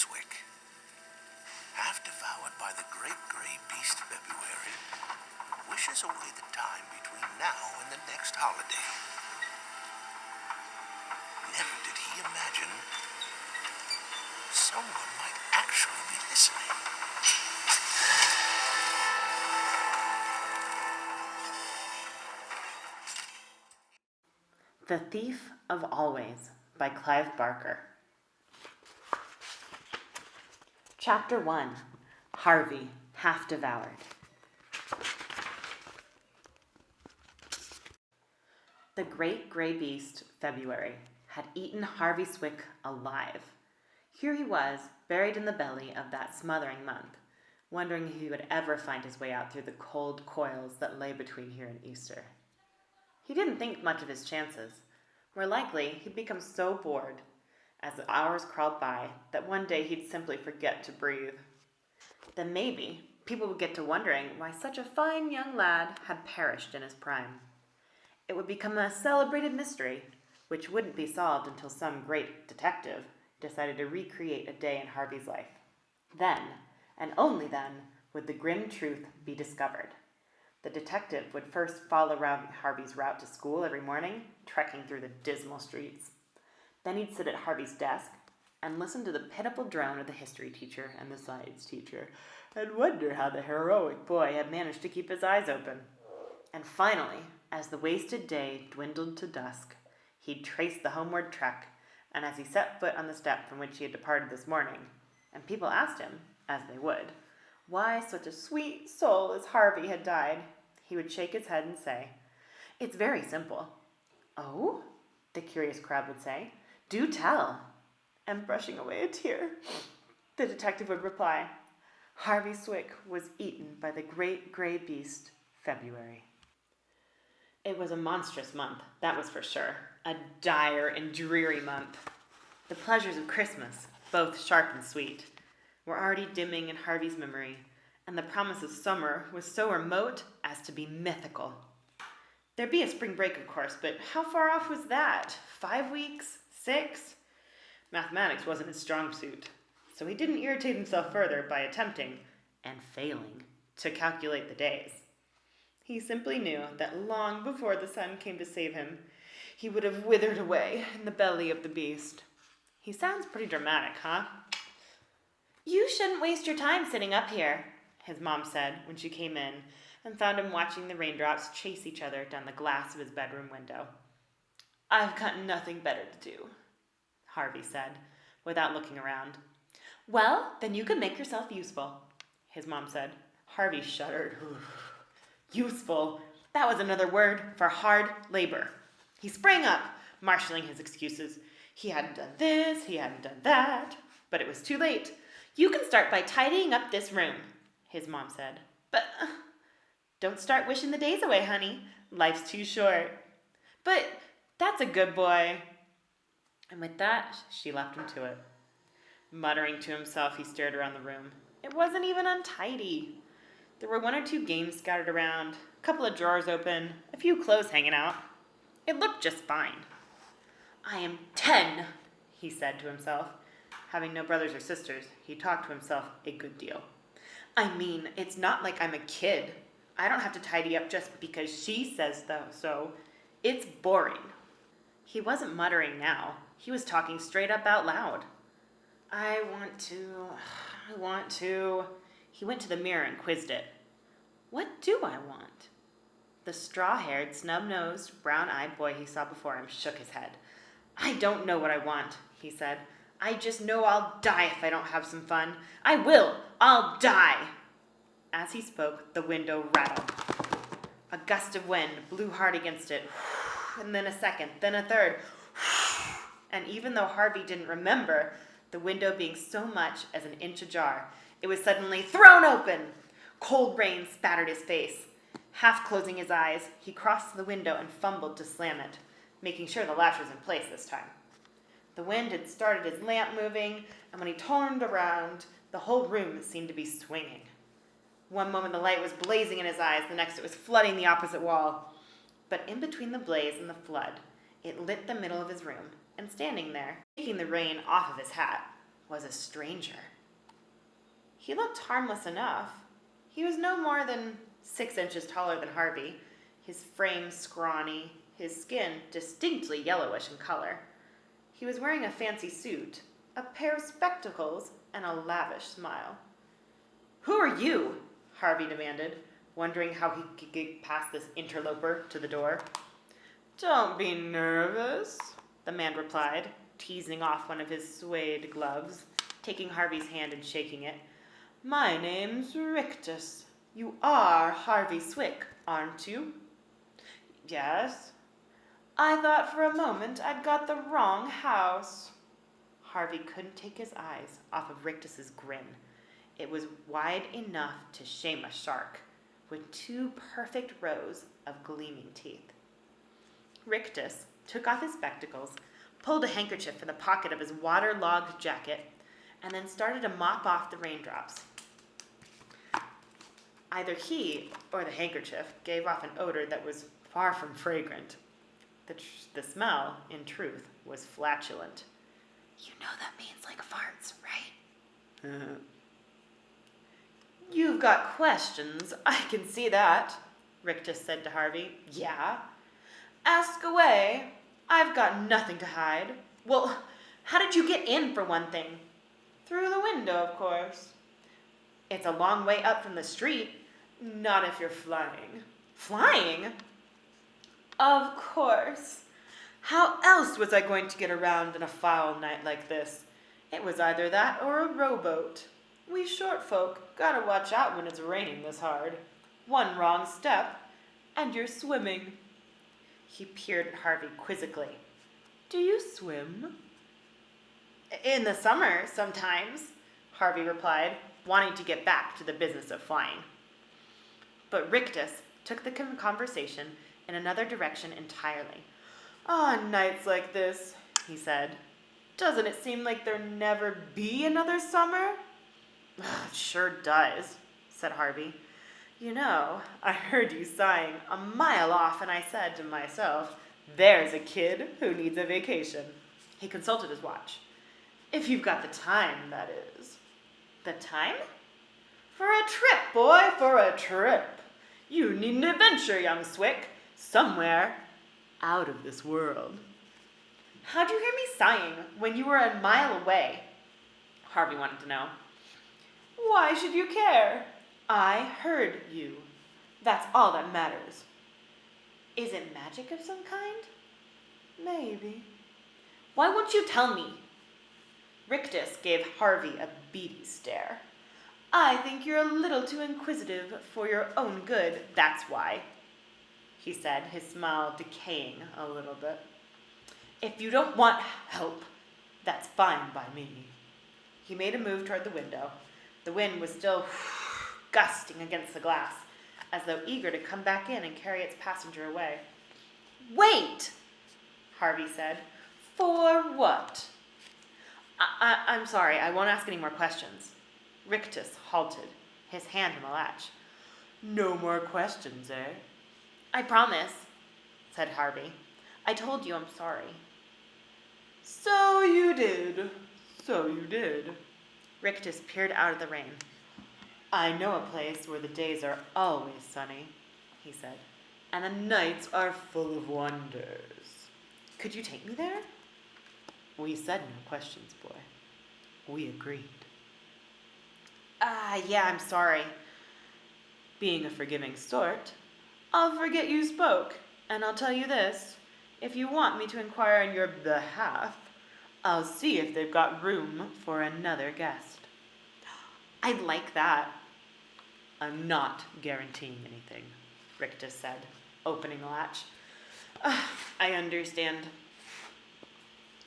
Swick, half devoured by the great gray beast February, wishes away the time between now and the next holiday. Never did he imagine someone might actually be listening. The Thief of Always by Clive Barker. Chapter 1. Harvey, Half Devoured. The great gray beast, February, had eaten Harvey Swick alive. Here he was, buried in the belly of that smothering month, wondering if he would ever find his way out through the cold coils that lay between here and Easter. He didn't think much of his chances. More likely, he'd become so bored as the hours crawled by that one day he'd simply forget to breathe. Then maybe people would get to wondering why such a fine young lad had perished in his prime. It would become a celebrated mystery, which wouldn't be solved until some great detective decided to recreate a day in Harvey's life. Then, and only then, would the grim truth be discovered. The detective would first follow around Harvey's route to school every morning, trekking through the dismal streets. Then he'd sit at Harvey's desk and listen to the pitiful drone of the history teacher and the science teacher, and wonder how the heroic boy had managed to keep his eyes open. And finally, as the wasted day dwindled to dusk, he'd trace the homeward trek, and as he set foot on the step from which he had departed this morning, and people asked him, as they would, why such a sweet soul as Harvey had died, he would shake his head and say, "It's very simple." "Oh?" the curious crowd would say. "Do tell." And brushing away a tear, the detective would reply, "Harvey Swick was eaten by the great gray beast, February." It was a monstrous month, that was for sure. A dire and dreary month. The pleasures of Christmas, both sharp and sweet, were already dimming in Harvey's memory, and the promise of summer was so remote as to be mythical. There'd be a spring break, of course, but how far off was that? 5 weeks? 6? Mathematics wasn't his strong suit, so he didn't irritate himself further by attempting, and failing, to calculate the days. He simply knew that long before the sun came to save him, he would have withered away in the belly of the beast. He sounds pretty dramatic, huh? "You shouldn't waste your time sitting up here," his mom said when she came in and found him watching the raindrops chase each other down the glass of his bedroom window. "I've got nothing better to do," Harvey said, without looking around. "Well, then you can make yourself useful," his mom said. Harvey shuddered. Useful. That was another word for hard labor. He sprang up, marshaling his excuses. He hadn't done this, he hadn't done that, but it was too late. "You can start by tidying up this room," his mom said. "But don't start wishing the days away, honey. Life's too short." "But that's a good boy." And with that, she left him to it. Muttering to himself, he stared around the room. It wasn't even untidy. There were 1 or 2 games scattered around, a couple of drawers open, a few clothes hanging out. It looked just fine. "I am 10, he said to himself. Having no brothers or sisters, he talked to himself a good deal. "I mean, it's not like I'm a kid. I don't have to tidy up just because she says so. It's boring." He wasn't muttering now. He was talking straight up out loud. I want to. He went to the mirror and quizzed it. What do I want? The straw-haired, snub-nosed, brown-eyed boy he saw before him shook his head. "I don't know what I want," he said. "I just know I'll die if I don't have some fun. I will! I'll die!" As he spoke, the window rattled. A gust of wind blew hard against it, and then a second, then a third. And even though Harvey didn't remember the window being so much as an inch ajar, it was suddenly thrown open. Cold rain spattered his face. Half closing his eyes, he crossed the window and fumbled to slam it, making sure the latch was in place this time. The wind had started his lamp moving, and when he turned around, the whole room seemed to be swinging. One moment the light was blazing in his eyes, the next it was flooding the opposite wall. But in between the blaze and the flood, it lit the middle of his room, and standing there, taking the rain off of his hat, was a stranger. He looked harmless enough. He was no more than 6 inches taller than Harvey, his frame scrawny, his skin distinctly yellowish in color. He was wearing a fancy suit, a pair of spectacles, and a lavish smile. "Who are you?" Harvey demanded, wondering how he could get past this interloper to the door. "Don't be nervous," the man replied, teasing off one of his suede gloves, taking Harvey's hand and shaking it. "My name's Rictus. You are Harvey Swick, aren't you?" "Yes." "I thought for a moment I'd got the wrong house." Harvey couldn't take his eyes off of Rictus's grin. It was wide enough to shame a shark, with 2 perfect rows of gleaming teeth. Rictus took off his spectacles, pulled a handkerchief from the pocket of his waterlogged jacket, and then started to mop off the raindrops. Either he or the handkerchief gave off an odor that was far from fragrant. The smell, in truth, was flatulent. "You know that means like farts, right?" "You've got questions, I can see that," Rictus said to Harvey. "Yeah?" "Ask away. I've got nothing to hide." "Well, how did you get in, for one thing?" "Through the window, of course." "It's a long way up from the street." "Not if you're flying." "Flying?" "Of course. How else was I going to get around on a foul night like this? It was either that or a rowboat. We short folk gotta watch out when it's raining this hard. One wrong step, and you're swimming." He peered at Harvey quizzically. "Do you swim?" "In the summer, sometimes," Harvey replied, wanting to get back to the business of flying. But Rictus took the conversation in another direction entirely. "On nights like this," he said, "doesn't it seem like there'll never be another summer?" "It sure does," said Harvey. "You know, I heard you sighing a mile off, and I said to myself, there's a kid who needs a vacation." He consulted his watch. "If you've got the time, that is." "The time?" "For a trip, boy, for a trip. You need an adventure, young Swick. Somewhere out of this world." "How'd you hear me sighing when you were a mile away?" Harvey wanted to know. "Why should you care? I heard you. That's all that matters." "Is it magic of some kind?" "Maybe." "Why won't you tell me?" Rictus gave Harvey a beady stare. "I think you're a little too inquisitive for your own good, that's why," he said, his smile decaying a little bit. "If you don't want help, that's fine by me." He made a move toward the window. The wind was still gusting against the glass, as though eager to come back in and carry its passenger away. "Wait," Harvey said. "For what?" I'm sorry, I won't ask any more questions." Rictus halted, his hand on the latch. "No more questions, eh?" "I promise," said Harvey. "I told you I'm sorry." So you did. Rictus peered out of the rain. "I know a place where the days are always sunny," he said, "and the nights are full of wonders." "Could you take me there?" "We said no questions, boy. We agreed." Yeah, I'm sorry." Being a forgiving sort, "I'll forget you spoke, and I'll tell you this. If you want me to inquire on your behalf, I'll see if they've got room for another guest." "I'd like that." "I'm not guaranteeing anything," Rictus said, opening the latch. "I understand."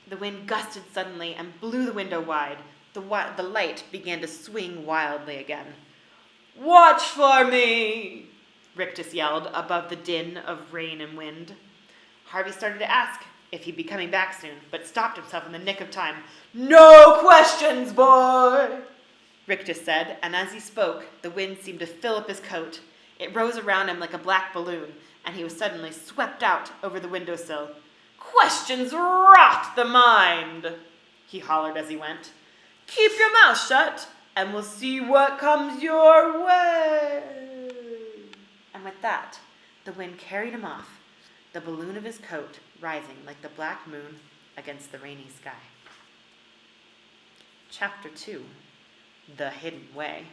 The wind gusted suddenly and blew the window wide. The light began to swing wildly again. "Watch for me!" Rictus yelled above the din of rain and wind. Harvey started to ask if he'd be coming back soon, but stopped himself in the nick of time. "No questions, boy!" Rictus said, and as he spoke, the wind seemed to fill up his coat. It rose around him like a black balloon, and he was suddenly swept out over the windowsill. "Questions rot the mind!" he hollered as he went. Keep your mouth shut, and we'll see what comes your way. And with that, the wind carried him off, the balloon of his coat rising like the black moon against the rainy sky. Chapter 2. The Hidden Way.